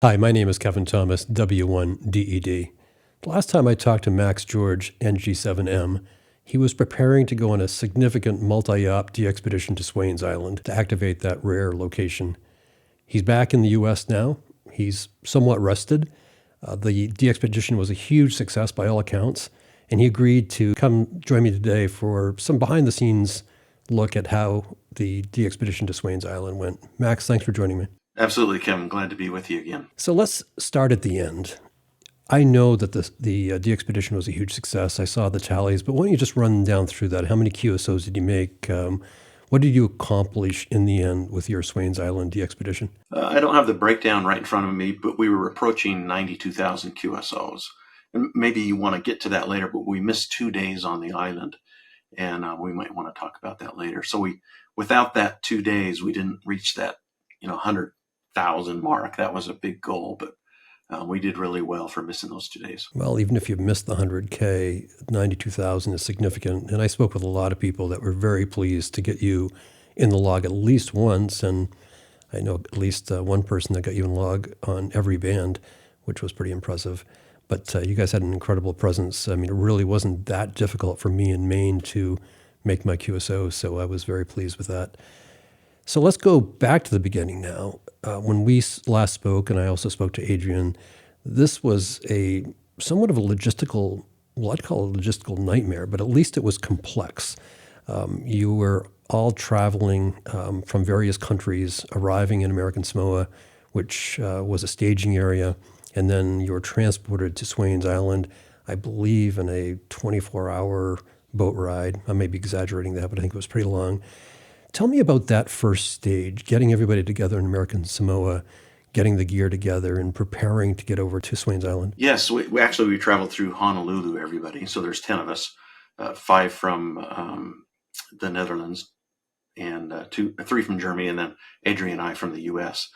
Hi, my name is K.Thomas, W1DED. The last time I talked to George NG7M, he was preparing to go on a significant multi-op DXpedition to Swains Island to activate that rare location. He's back in the U.S. now. He's somewhat rested. The DXpedition was a huge success by all accounts, and he agreed to come join me today for some behind-the-scenes look at how the DXpedition to Swains Island went. Max, thanks for joining me. Absolutely, Kevin. Glad to be with you again. So let's start at the end. I know that the DXpedition was a huge success. I saw the tallies, but why don't you just run down through that? How many QSOs did you make? What did you accomplish in the end with your Swains Island DXpedition? I don't have the breakdown right in front of me, but we were approaching 92,000 QSOs. And maybe you want to get to that later, but we missed 2 days on the island, and we might want to talk about that later. So without that 2 days, we didn't reach that 100,000 mark. That was a big goal, but we did really well for missing those 2 days. Well, even if you missed the 100K, 92,000 is significant. And I spoke with a lot of people that were very pleased to get you in the log at least once. And I know at least one person that got you in the log on every band, which was pretty impressive. But you guys had an incredible presence. I mean, it really wasn't that difficult for me in Maine to make my QSO, so I was very pleased with that. So let's go back to the beginning now. When we last spoke, and I also spoke to Adrian, this was a somewhat of a logistical, well, I'd call it a logistical nightmare, but at least it was complex. You were all traveling from various countries, arriving in American Samoa, which was a staging area, and then you were transported to Swains Island, I believe in a 24-hour boat ride. I may be exaggerating that, but I think it was pretty long. Tell me about that first stage, getting everybody together in American Samoa, getting the gear together and preparing to get over to Swains Island. Yes, we traveled through Honolulu, everybody. So there's 10 of us, 5 from the Netherlands and 3 from Germany, and then Adrian and I from the U.S.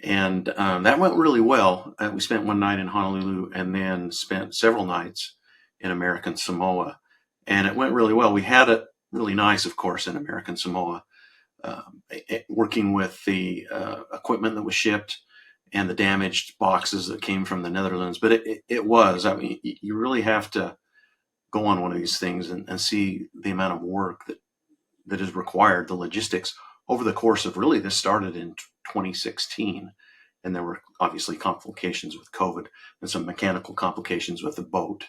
And that went really well. We spent one night in Honolulu and then spent several nights in American Samoa. And it went really well. We had it really nice, of course, in American Samoa, working with the equipment that was shipped and the damaged boxes that came from the Netherlands. But it was, I mean, you really have to go on one of these things and see the amount of work that is required, the logistics over the course of really, this started in 2016. And there were obviously complications with COVID and some mechanical complications with the boat.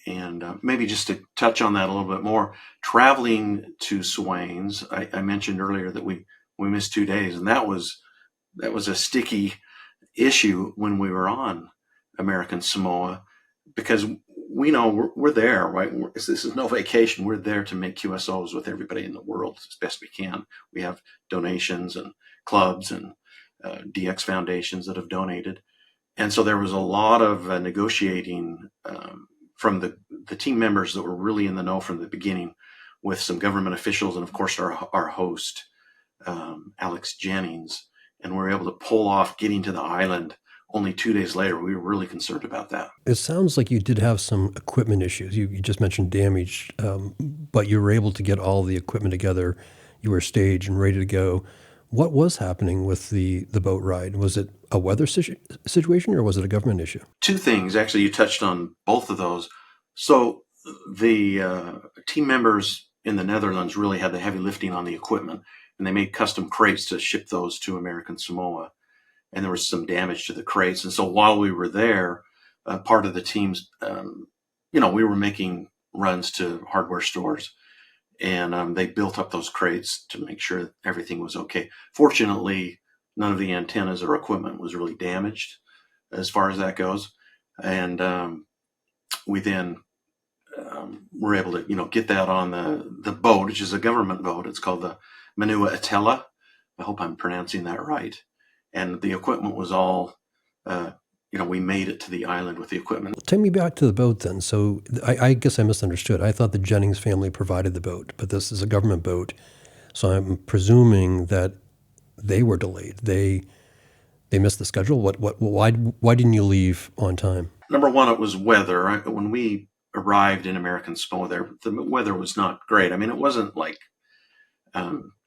And maybe just to touch on that a little bit more, traveling to Swains, I mentioned earlier that we missed 2 days, and that was a sticky issue when we were on American Samoa, because we know we're there, right? This is no vacation. We're there to make QSOs with everybody in the world as best we can. We have donations and clubs and DX foundations that have donated. And so there was a lot of negotiating from the team members that were really in the know from the beginning, with some government officials and, of course, our host, Alex Jennings. And we were able to pull off getting to the island only 2 days later. We were really concerned about that. It sounds like you did have some equipment issues. You just mentioned damage, but you were able to get all the equipment together. You were staged and ready to go. What was happening with the boat ride? Was it a weather situation or was it a government issue? 2 things. Actually, you touched on both of those. So the team members in the Netherlands really had the heavy lifting on the equipment, and they made custom crates to ship those to American Samoa. And there was some damage to the crates. And so while we were there, part of the teams, we were making runs to hardware stores. And they built up those crates to make sure everything was okay. Fortunately, none of the antennas or equipment was really damaged as far as that goes. And we then were able to, get that on the boat, which is a government boat. It's called the Manua Atella. I hope I'm pronouncing that right. And the equipment was all, we made it to the island with the equipment. Take me back to the boat then. So I guess I misunderstood. I thought the Jennings family provided the boat, but this is a government boat. So I'm presuming that they were delayed. They missed the schedule. Why didn't you leave on time? Number one, it was weather. When we arrived in American Samoa, the weather was not great. I mean, it wasn't like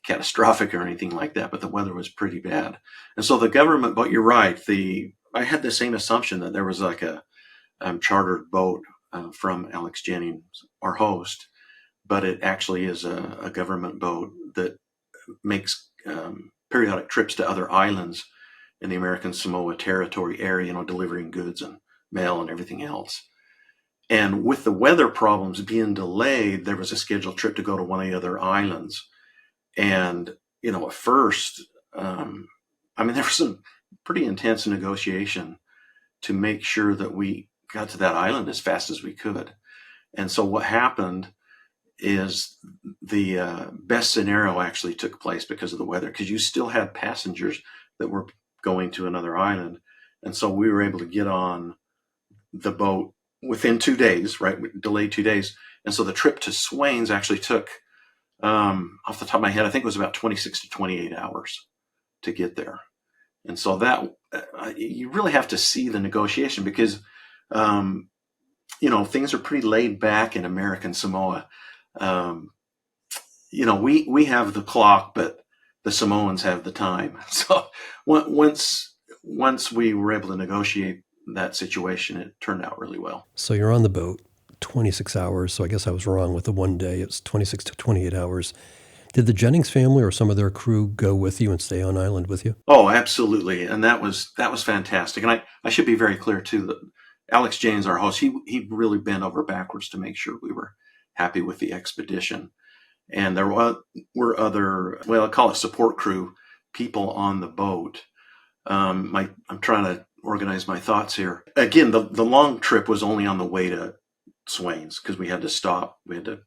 catastrophic or anything like that, but the weather was pretty bad. And so the government, but you're right, I had the same assumption that there was like a chartered boat from Alex Jennings, our host, but it actually is a government boat that makes periodic trips to other islands in the American Samoa territory area, delivering goods and mail and everything else. And with the weather problems being delayed, there was a scheduled trip to go to one of the other islands. And, at first, there was some pretty intense negotiation to make sure that we got to that island as fast as we could. And so what happened is the best scenario actually took place because of the weather, because you still had passengers that were going to another island. And so we were able to get on the boat within 2 days, right? We delayed 2 days. And so the trip to Swains actually took, off the top of my head, I think it was about 26 to 28 hours to get there. And so that, you really have to see the negotiation because, things are pretty laid back in American Samoa. We have the clock, but the Samoans have the time. So once we were able to negotiate that situation, it turned out really well. So you're on the boat 26 hours. So I guess I was wrong with the one day. It's 26 to 28 hours. Did the Jennings family or some of their crew go with you and stay on island with you? Oh, absolutely. And that was fantastic. And I should be very clear too, that Alex Jennings, our host, he really bent over backwards to make sure we were happy with the expedition. And there were other, I call it support crew people on the boat. I'm trying to organize my thoughts here. Again, the long trip was only on the way to Swains because we had to stop. We had to,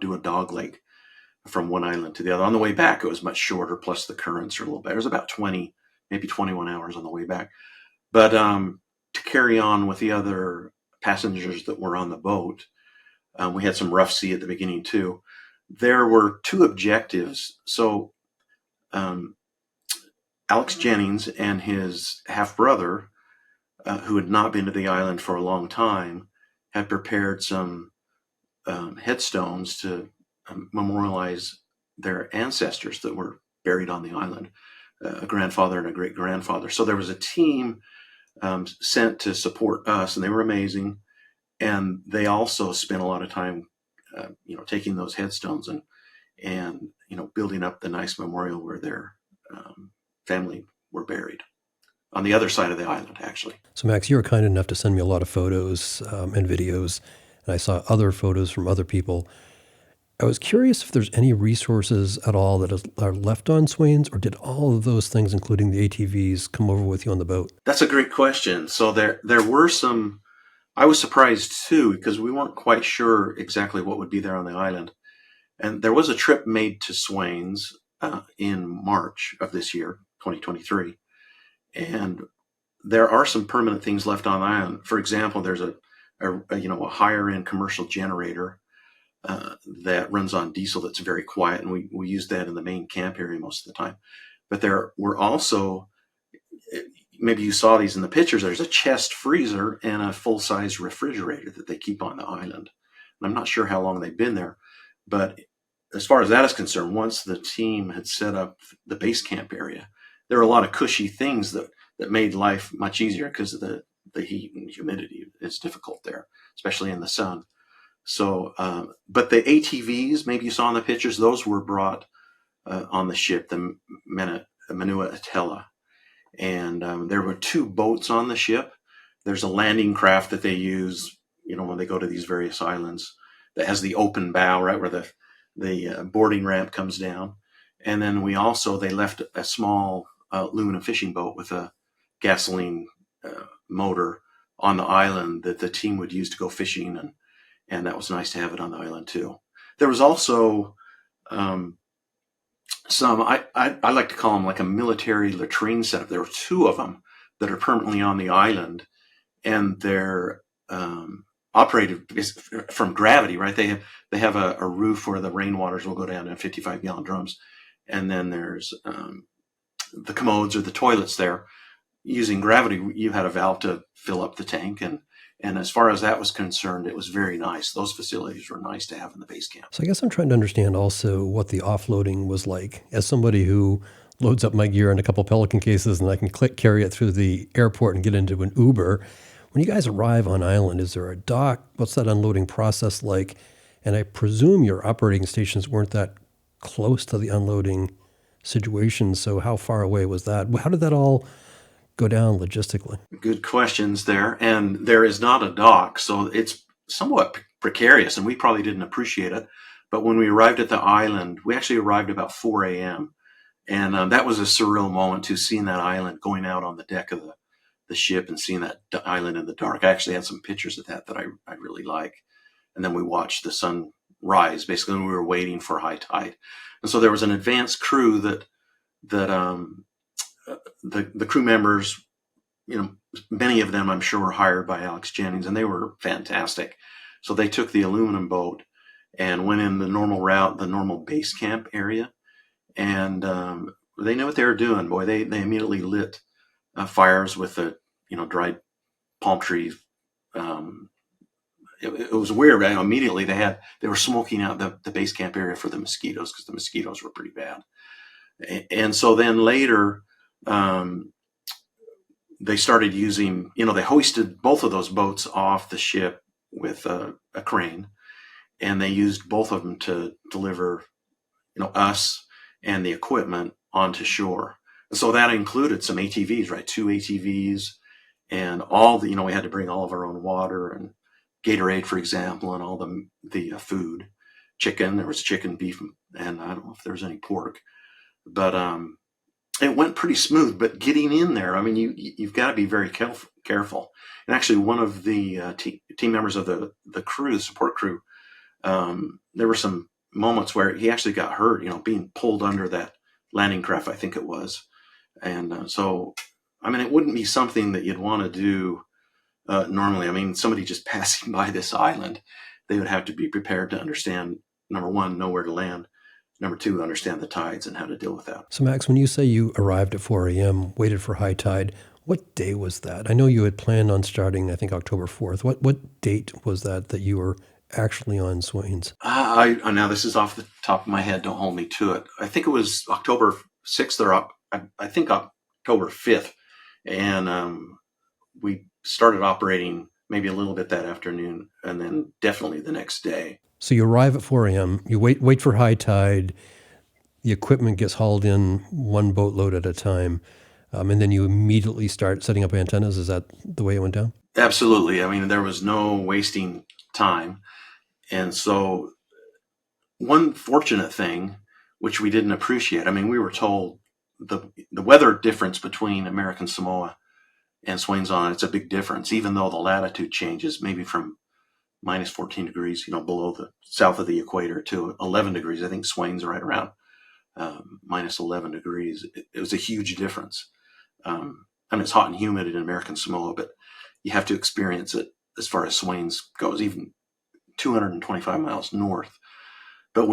do a dog leg from one island to the other. On the way back, it was much shorter, plus the currents are a little better. It was about 20, maybe 21 hours on the way back. But to carry on with the other passengers that were on the boat, we had some rough sea at the beginning too. There were two objectives. So Alex Jennings and his half-brother, who had not been to the island for a long time, had prepared some headstones to memorialize their ancestors that were buried on the island, a grandfather and a great-grandfather. So there was a team sent to support us, and they were amazing. And they also spent a lot of time, taking those headstones and building up the nice memorial where their family were buried on the other side of the island, actually. So Max, you were kind enough to send me a lot of photos and videos, and I saw other photos from other people. I was curious if there's any resources at all that are left on Swains, or did all of those things, including the ATVs, come over with you on the boat? That's a great question. So there were some. I was surprised too, because we weren't quite sure exactly what would be there on the island. And there was a trip made to Swains in March of this year, 2023. And there are some permanent things left on the island. For example, there's a higher end commercial generator that runs on diesel that's very quiet. And we use that in the main camp area most of the time. But there were also, maybe you saw these in the pictures, there's a chest freezer and a full-size refrigerator that they keep on the island. And I'm not sure how long they've been there, but as far as that is concerned, once the team had set up the base camp area, there were a lot of cushy things that made life much easier because of the heat and humidity. It's difficult there, especially in the sun. So, but the ATVs, maybe you saw in the pictures, those were brought on the ship, the Manua Atella. And there were two boats on the ship. There's a landing craft that they use, when they go to these various islands, that has the open bow, right, where the boarding ramp comes down. And then they left a small Luna fishing boat with a gasoline motor on the island that the team would use to go fishing. And that was nice to have it on the island too. There was also some, I like to call them like a military latrine setup. There were two of them that are permanently on the island, and they're operated from gravity, right? They have a roof where the rainwaters will go down in 55-gallon drums. And then there's the commodes or the toilets there. Using gravity, you had a valve to fill up the tank, and And as far as that was concerned, it was very nice. Those facilities were nice to have in the base camp. So I guess I'm trying to understand also what the offloading was like. As somebody who loads up my gear in a couple Pelican cases and I can carry it through the airport and get into an Uber, when you guys arrive on island, is there a dock? What's that unloading process like? And I presume your operating stations weren't that close to the unloading situation. So how far away was that? How did that all go down logistically? Good questions there. And there is not a dock, so it's somewhat precarious, and we probably didn't appreciate it. But when we arrived at the island, we actually arrived about 4 a.m. And that was a surreal moment to seeing that island, going out on the deck of the ship and seeing that island in the dark. I actually had some pictures of that I really like. And then we watched the sun rise, basically, when we were waiting for high tide. And so there was an advanced crew that the crew members, many of them I'm sure were hired by Alex Jennings, and they were fantastic. So they took the aluminum boat and went in the normal route, the normal base camp area. And they knew what they were doing. Boy, they immediately lit fires with the dried palm trees. It was weird. Immediately they were smoking out the base camp area for the mosquitoes, because the mosquitoes were pretty bad. And so then later, they started using, they hoisted both of those boats off the ship with a crane, and they used both of them to deliver, us and the equipment onto shore. And so that included some ATVs, right? 2 ATVs, and all the, we had to bring all of our own water and Gatorade, for example, and all the food, chicken. There was chicken, beef, and I don't know if there was any pork, but it went pretty smooth. But getting in there, you've got to be very careful. And actually, one of the team members of the crew, the support crew, there were some moments where he actually got hurt, being pulled under that landing craft, I think it was. And so, it wouldn't be something that you'd want to do normally. Somebody just passing by this island, they would have to be prepared to understand, number one, know where to land. Number two, understand the tides and how to deal with that. So Max, when you say you arrived at 4 a.m., waited for high tide, what day was that? I know you had planned on starting, I think, October 4th. What date was that you were actually on Swains? Now this is off the top of my head. Don't hold me to it. I think it was October 6th or I think October 5th. And we started operating maybe a little bit that afternoon, and then definitely the next day. So you arrive at 4 a.m., you wait for high tide, the equipment gets hauled in one boatload at a time, and then you immediately start setting up antennas. Is that the way it went down? Absolutely. There was no wasting time. And so one fortunate thing, which we didn't appreciate, we were told the weather difference between American Samoa and Swains Island, it's a big difference, even though the latitude changes maybe from minus 14 degrees, below the south of the equator, to 11 degrees. I think Swains are right around minus 11 degrees. It was a huge difference. It's hot and humid in American Samoa, but you have to experience it as far as Swains goes, even 225 miles north. But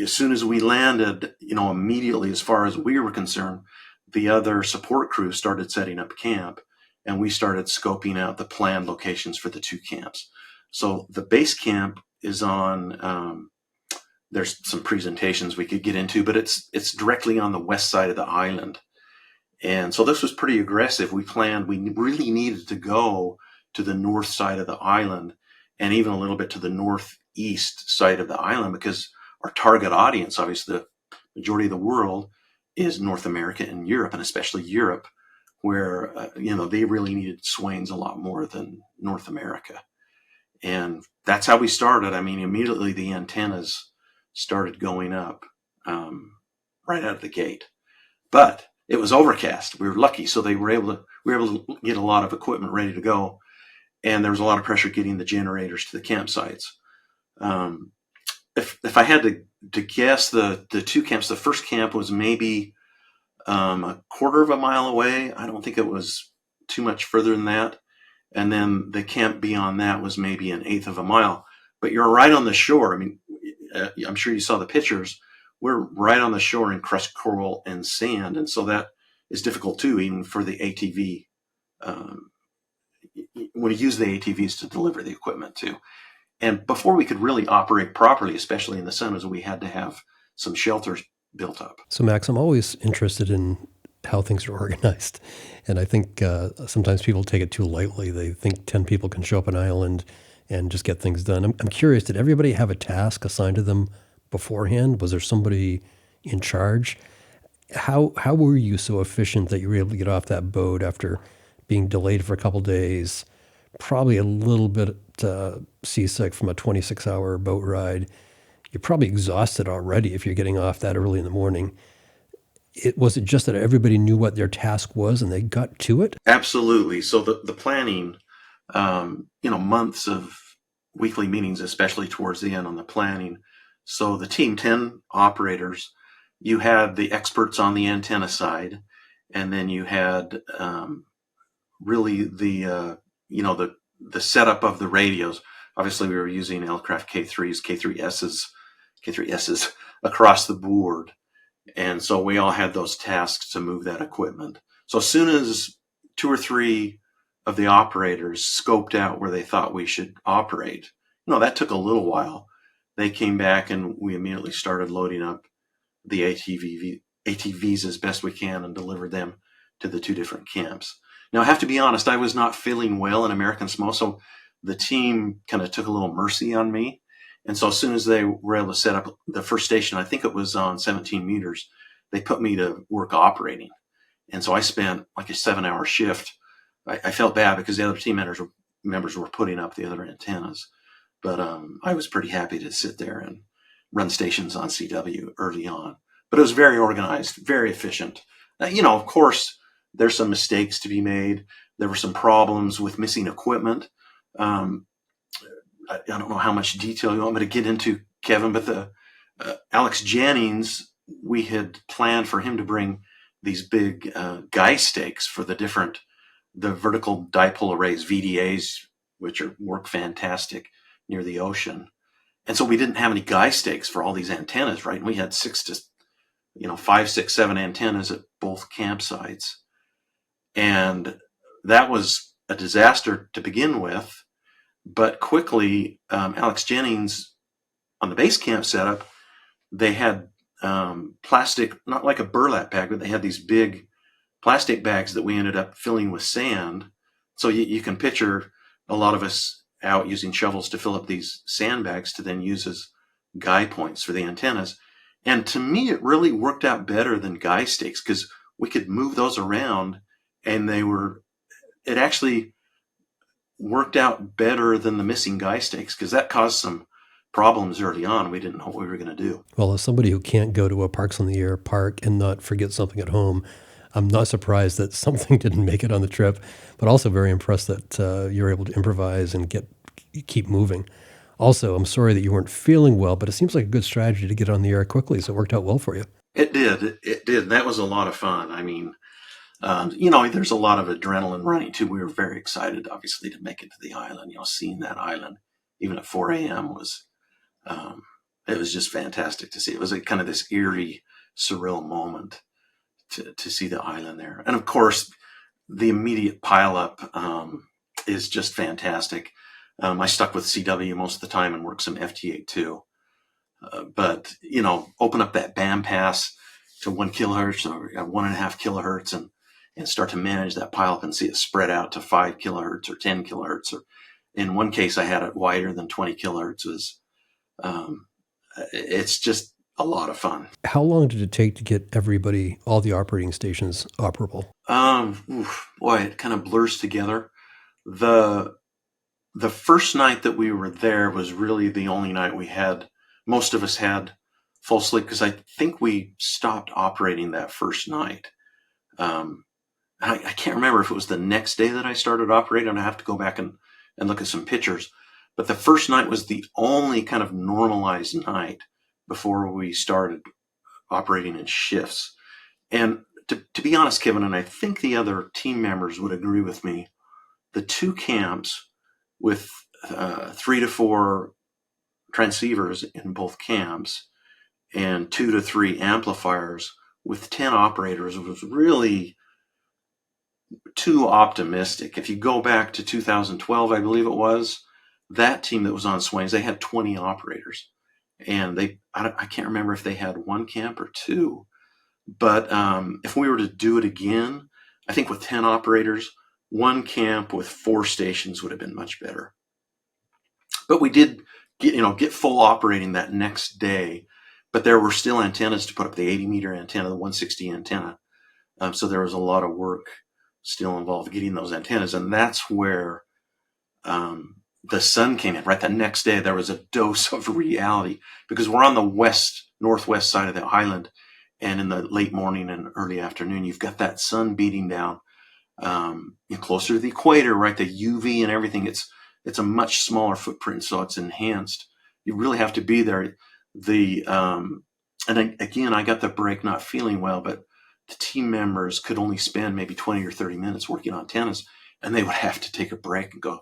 as soon as we landed, immediately, as far as we were concerned, the other support crew started setting up camp, and we started scoping out the planned locations for the 2 camps. So the base camp is on, there's some presentations we could get into, but it's directly on the west side of the island. And so this was pretty aggressive. We really needed to go to the north side of the island, and even a little bit to the northeast side of the island, because our target audience, obviously the majority of the world, is North America and Europe, and especially Europe, where, they really needed Swains a lot more than North America. And that's how we started. Immediately the antennas started going up right out of the gate. But it was overcast. We were lucky, so we were able to get a lot of equipment ready to go. And there was a lot of pressure getting the generators to the campsites. If I had to guess, the 2 camps, the first camp was maybe a quarter of a mile away. I don't think it was too much further than that. And then the camp beyond that was maybe an eighth of a mile. But you're right on the shore. I'm sure you saw the pictures. We're right on the shore in crushed coral and sand. And so that is difficult too, even for the ATV, when you use the ATVs to deliver the equipment to. And before we could really operate properly, especially in the summers, we had to have some shelters built up. So, Max, I'm always interested in how things are organized. And I think sometimes people take it too lightly. They think 10 people can show up an island and just get things done. I'm curious, did everybody have a task assigned to them beforehand? Was there somebody in charge? How were you so efficient that you were able to get off that boat after being delayed for a couple days, probably a little bit seasick from a 26-hour boat ride? You're probably exhausted already if you're getting off that early in the morning. Was it just that everybody knew what their task was and they got to it? Absolutely. So the planning, months of weekly meetings, especially towards the end on the planning. So the team, 10 operators, you had the experts on the antenna side, and then you had really the setup of the radios. Obviously, we were using Aircraft K3s, K3Ss across the board. And so we all had those tasks to move that equipment. So as soon as 2 or 3 of the operators scoped out where they thought we should operate, that took a little while. They came back and we immediately started loading up the ATVs as best we can and delivered them to the 2 different camps. Now, I have to be honest, I was not feeling well in American Samoa, so the team kind of took a little mercy on me. And so as soon as they were able to set up the first station, I think it was on 17 meters, they put me to work operating. And so I spent like a 7-hour shift. I felt bad because the other team members were putting up the other antennas. But I was pretty happy to sit there and run stations on CW early on. But it was very organized, very efficient. Of course, there's some mistakes to be made. There were some problems with missing equipment. I don't know how much detail you want me to get into, Kevin, but the Alex Jennings, we had planned for him to bring these big guy stakes for the vertical dipole arrays, VDAs, which work fantastic near the ocean. And so we didn't have any guy stakes for all these antennas, right? And we had 5, 6, 7 antennas at both campsites. And that was a disaster to begin with. But quickly, Alex Jennings, on the base camp setup, they had plastic, not like a burlap bag, but they had these big plastic bags that we ended up filling with sand. So you can picture a lot of us out using shovels to fill up these sandbags to then use as guy points for the antennas. And to me, it really worked out better than guy stakes because we could move those around, and it actually worked out better than the missing guy stakes because that caused some problems early on. We didn't know what we were going to do. Well, as somebody who can't go to a Parks on the Air park and not forget something at home, I'm not surprised that something didn't make it on the trip, but also very impressed that you're able to improvise and keep moving. Also, I'm sorry that you weren't feeling well, but it seems like a good strategy to get on the air quickly, so it worked out well for you. It did. It did. That was a lot of fun. I mean, there's a lot of adrenaline running too. We were very excited, obviously, to make it to the island. Seeing that island, even at 4 a.m. it was just fantastic to see. It was kind of this eerie, surreal moment to see the island there. And of course, the immediate pileup is just fantastic. I stuck with CW most of the time and worked some FT8 too. But open up that band pass to 1 kilohertz or 1.5 kilohertz and start to manage that pileup and see it spread out to 5 kilohertz or 10 kilohertz. Or in one case, I had it wider than 20 kilohertz. It's just a lot of fun. How long did it take to get all the operating stations operable? Boy, it kind of blurs together. The first night that we were there was really the only night most of us had full sleep because I think we stopped operating that first night. I can't remember if it was the next day that I started operating. I have to go back and look at some pictures. But the first night was the only kind of normalized night before we started operating in shifts. And to be honest, Kevin, and I think the other team members would agree with me, the 2 camps with 3 to 4 transceivers in both camps and 2 to 3 amplifiers with 10 operators was really too optimistic. If you go back to 2012, I believe it was, that team that was on Swains, they had 20 operators. And I can't remember if they had one camp or two. But if we were to do it again, I think with 10 operators, one camp with 4 stations would have been much better. But we did get full operating that next day. But there were still antennas to put up, the 80-meter antenna, the 160 antenna. So there was a lot of work still involved getting those antennas. And that's where the sun came in. Right, the next day there was a dose of reality, because we're on the northwest side of the island, and in the late morning and early afternoon, you've got that sun beating down. Closer to the equator, right? The UV and everything. It's a much smaller footprint, so it's enhanced. You really have to be there. And again, I got the break not feeling well, but the team members could only spend maybe 20 or 30 minutes working on antennas, and they would have to take a break and go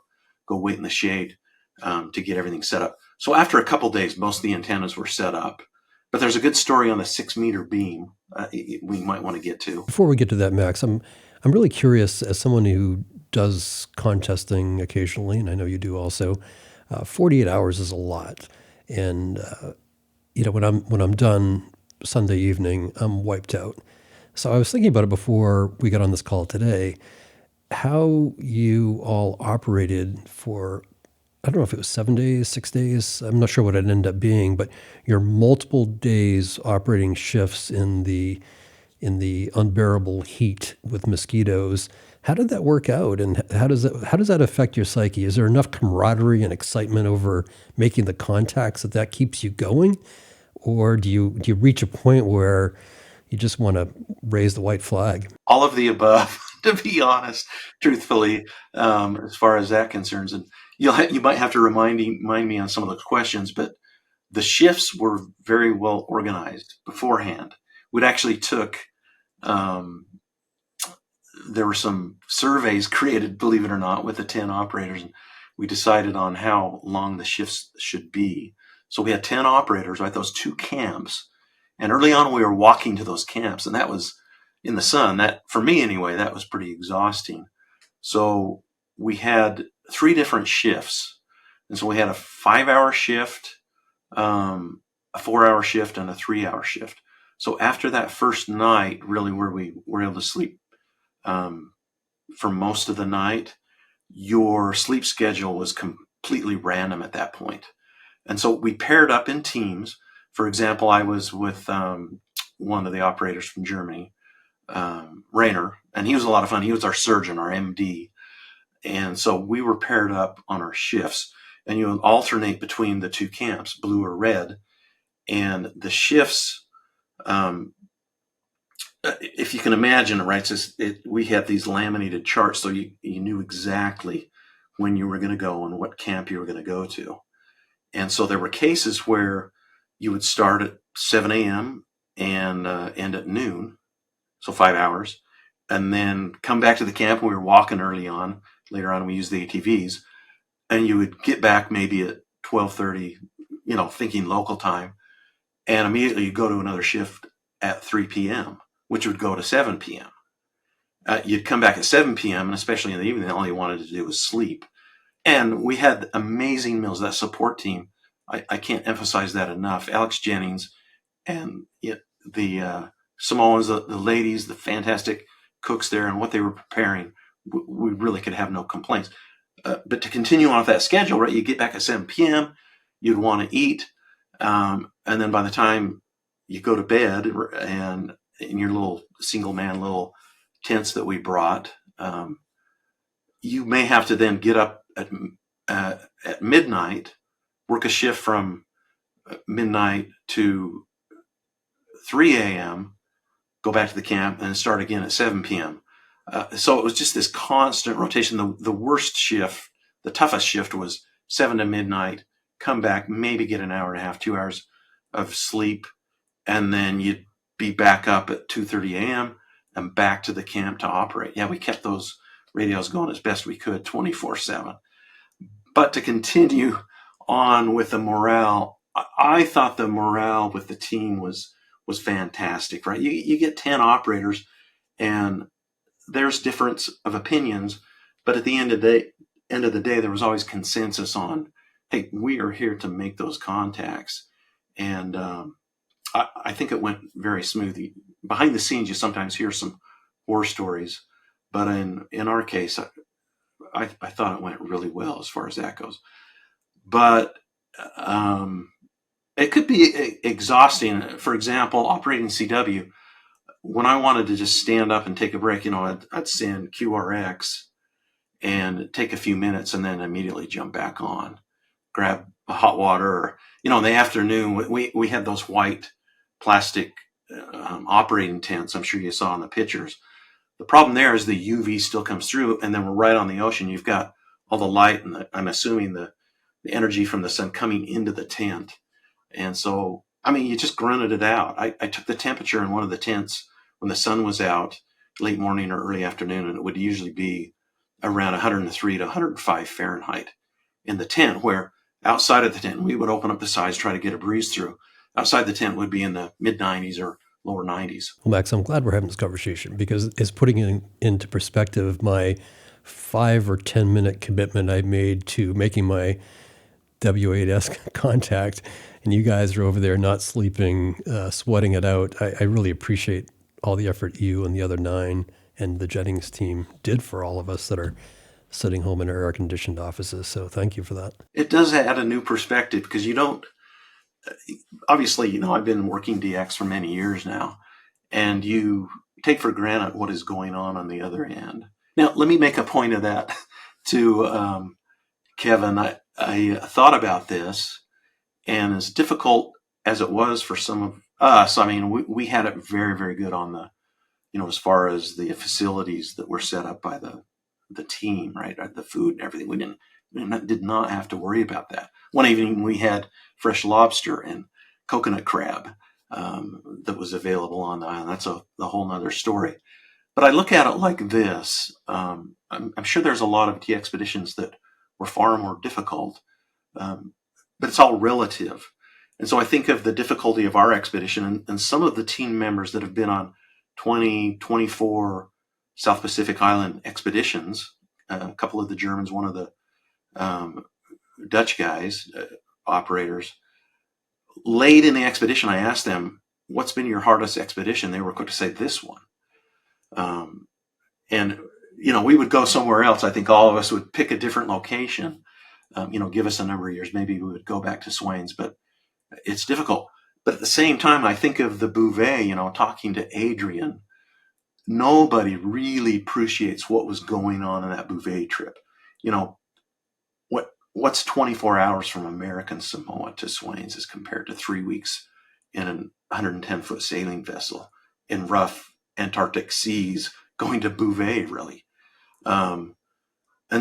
wait in the shade to get everything set up. So after a couple days, most of the antennas were set up. But there's a good story on the 6-meter beam we might want to get to. Before we get to that, Max, I'm really curious, as someone who does contesting occasionally, and I know you do also. 48 hours is a lot, and when I'm done Sunday evening, I'm wiped out. So I was thinking about it before we got on this call today, how you all operated for, I don't know if it was 7 days, 6 days. I'm not sure what it ended up being, but your multiple days operating shifts in the unbearable heat with mosquitoes. How did that work out, and how does that affect your psyche? Is there enough camaraderie and excitement over making the contacts that keeps you going, or do you reach a point where you just want to raise the white flag? All of the above, to be honest, truthfully, as far as that concerns. And you might have to remind me on some of those questions, but the shifts were very well organized beforehand. We'd actually took, there were some surveys created, believe it or not, with the 10 operators, and we decided on how long the shifts should be. So we had 10 operators, right, those 2 camps. And early on, we were walking to those camps, and that was in the sun. That, for me anyway, that was pretty exhausting. So we had 3 different shifts. And so we had a 5-hour shift, a 4-hour shift, and a 3-hour shift. So after that first night, really, where we were able to sleep for most of the night, your sleep schedule was completely random at that point. And so we paired up in teams. For example, I was with one of the operators from Germany, Rainer, and he was a lot of fun. He was our surgeon, our MD. And so we were paired up on our shifts, and you would alternate between the 2 camps, blue or red. And the shifts, if you can imagine, right, we had these laminated charts, so you knew exactly when you were going to go and what camp you were going to go to. And so there were cases where you would start at 7 a.m. and end at noon, so 5 hours, and then come back to the camp. We were walking early on. Later on, we used the ATVs, and you would get back maybe at 12:30, thinking local time, and immediately you go to another shift at 3 p.m., which would go to 7 p.m. You'd come back at 7 p.m., and especially in the evening, all you wanted to do was sleep. And we had amazing meals. That support team, I can't emphasize that enough. Alex Jennings and the Samoans, the ladies, the fantastic cooks there, and what they were preparing, we really could have no complaints. But to continue on with that schedule, right, you get back at 7 p.m., you'd want to eat, and then by the time you go to bed, and in your little single-man little tents that we brought, you may have to then get up at midnight, work a shift from midnight to 3 a.m., go back to the camp, and start again at 7 p.m. So it was just this constant rotation. The worst shift, the toughest shift, was 7 to midnight, come back, maybe get an hour and a half, 2 hours of sleep, and then you'd be back up at 2:30 a.m. and back to the camp to operate. Yeah, we kept those radios going as best we could, 24/7. But to continue on with the morale, I thought the morale with the team was fantastic, right? You get 10 operators, and there's difference of opinions, but at the end of the day, there was always consensus on, hey, we are here to make those contacts. And I think it went very smoothly. Behind the scenes, you sometimes hear some war stories, but in our case, I thought it went really well as far as that goes. But it could be exhausting. For example, operating CW, when I wanted to just stand up and take a break, I'd send QRX and take a few minutes and then immediately jump back on, grab a hot water. Or, in the afternoon, we had those white plastic operating tents. I'm sure you saw in the pictures. The problem there is the UV still comes through, and then we're right on the ocean. You've got all the light and I'm assuming the energy from the sun coming into the tent. And so, you just grunted it out. I took the temperature in one of the tents when the sun was out, late morning or early afternoon, and it would usually be around 103 to 105 Fahrenheit in the tent, where outside of the tent, we would open up the sides, try to get a breeze through. Outside the tent would be in the mid 90s or lower 90s. Well, Max, I'm glad we're having this conversation because it's putting into perspective my 5 or 10 minute commitment I made to making my W8S contact, and you guys are over there not sleeping, sweating it out. I really appreciate all the effort you and the other 9 and the Jennings team did for all of us that are sitting home in our air-conditioned offices. So thank you for that. It does add a new perspective because you don't, obviously, I've been working DX for many years now, and you take for granted what is going on the other end. Now, let me make a point of that to Kevin. I thought about this, and as difficult as it was for some of us, we had it very, very good on the, as far as the facilities that were set up by the team, right? The food and everything. We did not have to worry about that. One evening we had fresh lobster and coconut crab that was available on the island. That's a whole nother story. But I look at it like this. I'm sure there's a lot of DXpeditions that were far more difficult, but it's all relative. And so I think of the difficulty of our expedition and some of the team members that have been on 20, 24 South Pacific Island expeditions, a couple of the Germans, one of the Dutch guys, operators. Late in the expedition, I asked them, what's been your hardest expedition? They were quick to say this one. And, we would go somewhere else. I think all of us would pick a different location, give us a number of years. Maybe we would go back to Swains, but it's difficult. But at the same time, I think of the Bouvet, talking to Adrian. Nobody really appreciates what was going on in that Bouvet trip. What's 24 hours from American Samoa to Swains as compared to 3 weeks in a 110-foot sailing vessel in rough Antarctic seas going to Bouvet, really. And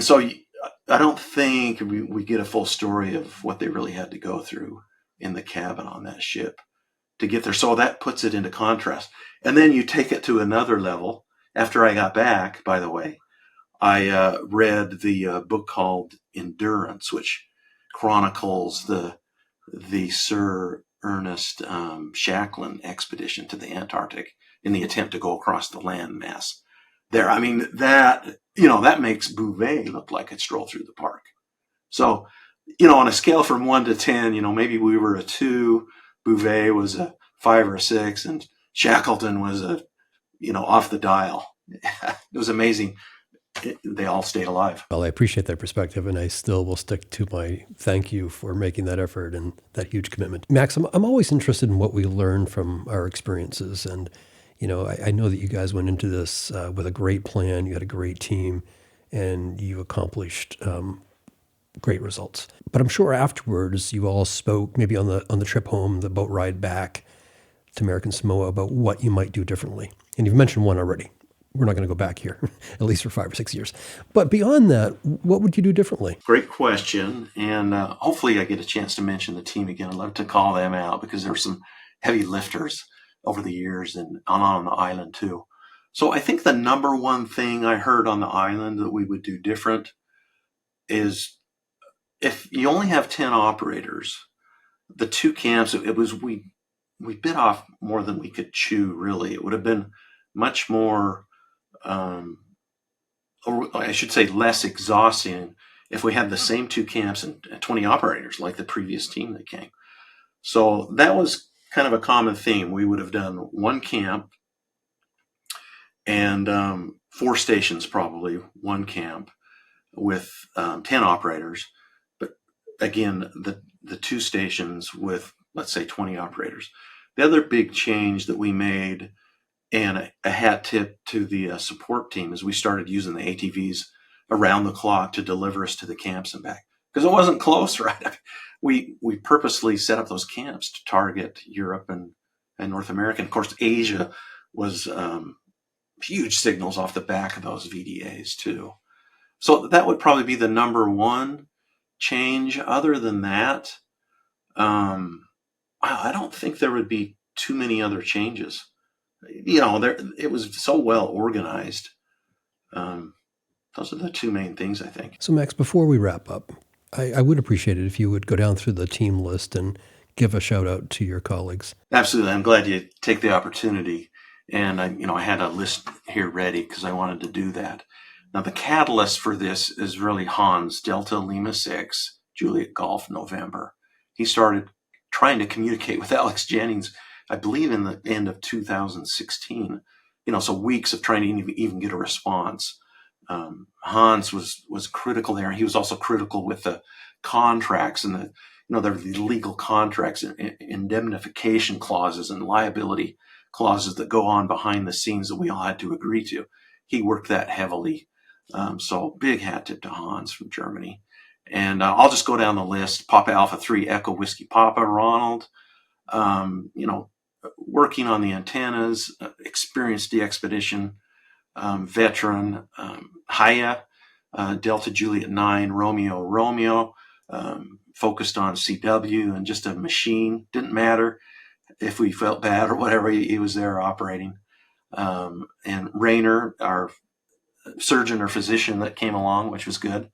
so I don't think we get a full story of what they really had to go through in the cabin on that ship to get there. So that puts it into contrast. And then you take it to another level. After I got back, by the way, I read the book called Endurance, which chronicles the Sir Ernest Shackland expedition to the Antarctic in the attempt to go across the land mass there. That makes Bouvet look like it strolled through the park. So, on a scale from 1 to 10, maybe we were a 2, Bouvet was a 5 or a 6, and Shackleton was off the dial. It was amazing. They all stayed alive. Well, I appreciate that perspective, and I still will stick to my thank you for making that effort and that huge commitment. Max, I'm always interested in what we learn from our experiences. And, I know that you guys went into this with a great plan. You had a great team, and you accomplished great results. But I'm sure afterwards you all spoke, maybe on the trip home, the boat ride back to American Samoa, about what you might do differently. And you've mentioned one already. We're not going to go back here, at least for 5 or 6 years. But beyond that, what would you do differently? Great question. And hopefully I get a chance to mention the team again. I'd love to call them out because there were some heavy lifters over the years and on the island too. So I think the number one thing I heard on the island that we would do different is if you only have 10 operators, the 2 camps, we bit off more than we could chew, really. It would have been much more or I should say less exhausting if we had the same two camps and 20 operators like the previous team that came. So that was kind of a common theme. We would have done one camp and 4 stations, probably one camp with 10 operators. But again, the 2 stations with, let's say, 20 operators. The other big change that we made, and a hat tip to the support team, is we started using the ATVs around the clock to deliver us to the camps and back. Because it wasn't close, right? We purposely set up those camps to target Europe and North America. And of course, Asia was huge signals off the back of those VDAs too. So that would probably be the number one change. Other than that, I don't think there would be too many other changes. It was so well organized. Those are the 2 main things, I think. So, Max, before we wrap up, I would appreciate it if you would go down through the team list and give a shout out to your colleagues. Absolutely. I'm glad you take the opportunity. And I had a list here ready because I wanted to do that. Now, the catalyst for this is really Hans, Delta Lima 6, Juliet Golf, November. He started trying to communicate with Alex Jennings, I believe, in the end of 2016. So weeks of trying to even get a response. Hans was critical there. He was also critical with the contracts and the legal contracts and indemnification clauses and liability clauses that go on behind the scenes that we all had to agree to. He worked that heavily. So big hat tip to Hans from Germany. And I'll just go down the list. Papa Alpha 3 Echo Whiskey Papa, Ronald, working on the antennas, experienced DXpedition, veteran, Haya, Delta Juliet 9, Romeo, focused on CW and just a machine. Didn't matter if we felt bad or whatever, he was there operating. And Rayner, our surgeon or physician that came along, which was good.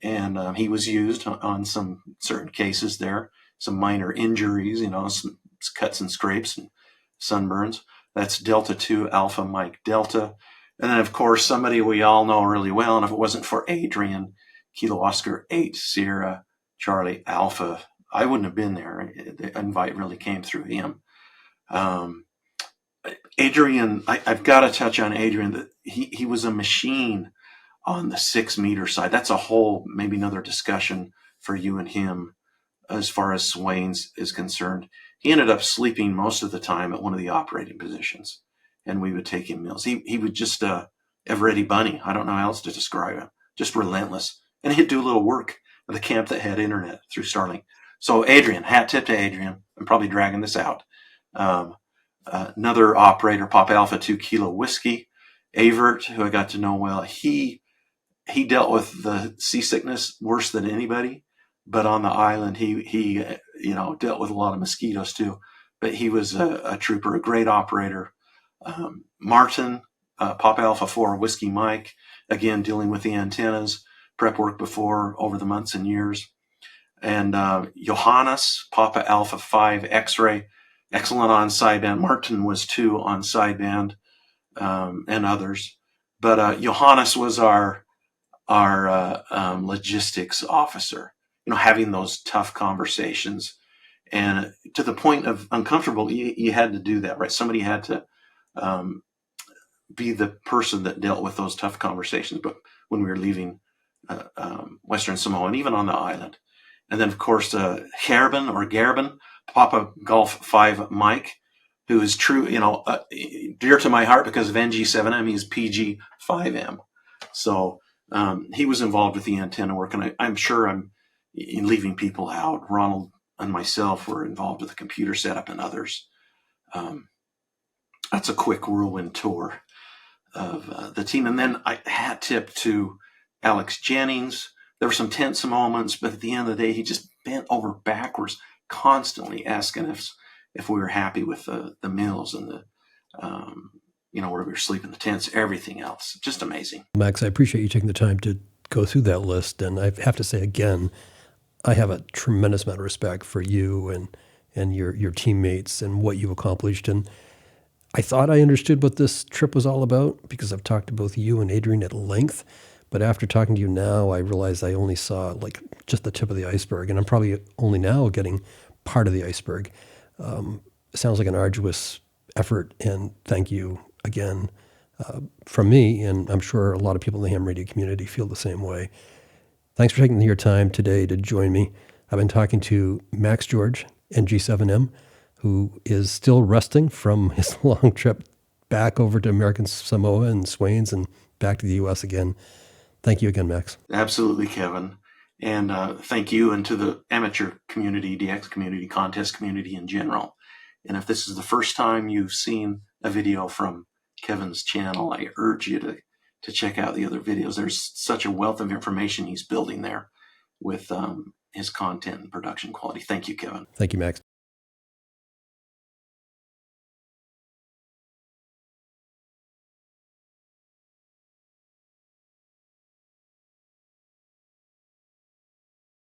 And he was used on some certain cases there, some minor injuries, some cuts and scrapes and sunburns. That's Delta 2 Alpha Mike Delta. And then, of course, somebody we all know really well, and if it wasn't for Adrian, Kilo Oscar 8 Sierra Charlie Alpha, I wouldn't have been there. The invite really came through him. Adrian, I've got to touch on Adrian. That he was a machine on the 6 meter side. That's a whole, maybe another discussion for you and him as far as Swains is concerned. He ended up sleeping most of the time at one of the operating positions, and we would take him meals. He would just Ever-ready bunny. I don't know how else to describe him. Just relentless. And he'd do a little work at the camp that had internet through Starlink. So Adrian, hat tip to Adrian. I'm probably dragging this out. Another operator, Pop Alpha 2 Kilo Whiskey, Avert, who I got to know well. He dealt with the seasickness worse than anybody, but on the island he dealt with a lot of mosquitoes too. But he was a trooper, a great operator. Martin, Pop Alpha 4 Whiskey Mike, again dealing with the antennas, prep work before over the months and years. And Johannes, Papa Alpha 5 X-ray, excellent on sideband. Martin was too on sideband, and others. But Johannes was our logistics officer, having those tough conversations. And to the point of uncomfortable, you had to do that, right? Somebody had to be the person that dealt with those tough conversations. But when we were leaving Western Samoa and even on the island. And then, of course, Gerben, Papa Golf 5 Mike, who is true, dear to my heart because of NG7M, he's PG5M. So he was involved with the antenna work, and I'm sure I'm leaving people out. Ronald and myself were involved with the computer setup and others. That's a quick whirlwind tour of the team. And then I hat tip to Alex Jennings. There were some tense moments, but at the end of the day, he just bent over backwards, constantly asking us if we were happy with the meals and the, where we were sleeping, the tents, everything else. Just amazing. Max, I appreciate you taking the time to go through that list. And I have to say again, I have a tremendous amount of respect for you and your teammates and what you've accomplished. And I thought I understood what this trip was all about because I've talked to both you and Adrian at length. But after talking to you now, I realized I only saw like just the tip of the iceberg, and I'm probably only now getting part of the iceberg. It sounds like an arduous effort, and thank you again from me, and I'm sure a lot of people in the ham radio community feel the same way. Thanks for taking your time today to join me. I've been talking to Max George NG7M, who is still resting from his long trip back over to American Samoa and Swains and back to the U.S. again. Thank you again, Max. Absolutely, Kevin. And thank you, and to the amateur community, DX community, contest community in general. And if this is the first time you've seen a video from Kevin's channel, I urge you to check out the other videos. There's such a wealth of information he's building there with his content and production quality. Thank you, Kevin. Thank you, Max.